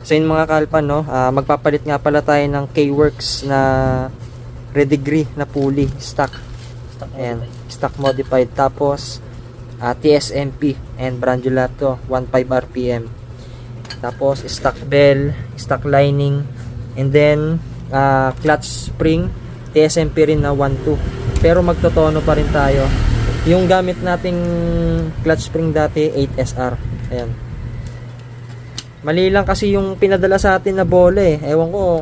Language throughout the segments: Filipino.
So yun mga kalpan, no, magpapalit nga pala tayo ng K-Works na Redigree na pulley stock. Ayan, stock modified. Tapos TSMP and Brandulato 15 RPM. Tapos stock bell, stock lining, and then clutch spring TSMP rin na 1.2. Pero magtotono pa rin tayo. Yung gamit nating clutch spring dati 8SR. Ayan. Mali lang kasi yung pinadala sa atin na bola eh. Ewan ko,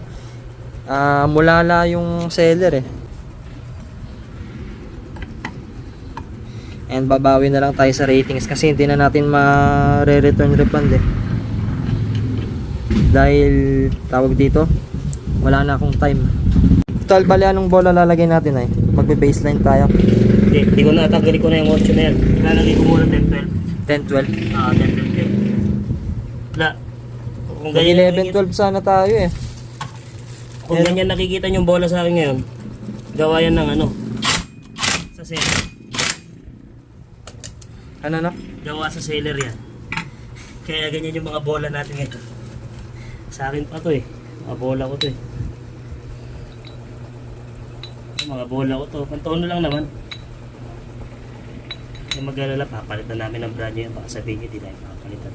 mulala yung seller eh. And babawi na lang tayo sa ratings kasi hindi na natin ma-return refund eh. Dahil tawag dito, wala na akong time. Total, bali anong bola lalagay natin ay? Magbe-baseline tayo. Hindi ko na, tanggalin ko na yung 8 na yan. Lalagay ko muna 10-12. 10-12? 10-12. Wala. Kung Mag 11-12 sana tayo eh. Kung ganyan nakikita yung bola sa akin ngayon, gawa yan ng ano, sa seller. Ano na? Gawa sa seller yan. Kaya ganyan yung mga bola natin ngayon. Sa akin pa to eh. Mga bola ko to eh. Mga bola ko to. Pantono lang naman. Yung mag-alala, papalitan namin ng brand nyo yan. Baka sabihin nyo, di na yung papalitan.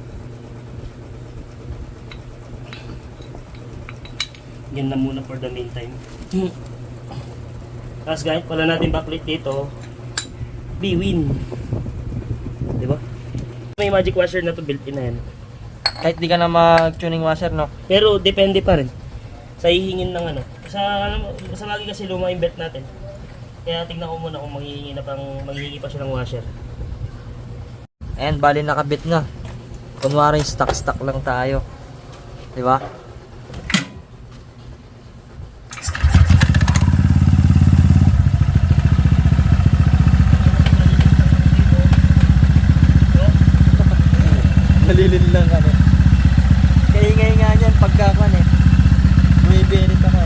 Yan na muna for the meantime. Tapos guys, wala natin backlit dito. B-Win. Diba? May magic washer na to built-in na yan. Kahit di ka na mag-tuning washer, no? Pero depende pa rin. Sa hihingin ng ano. Sa lagi kasi luma yung belt natin. Kaya tingnan ko muna kung maghihingi pa siya ng washer. And bali nakabit na. Kunwari stock lang tayo. Di ba? Nalilin lang ano. Kaya nga niyan pagkakan eh. Bumibirit ako.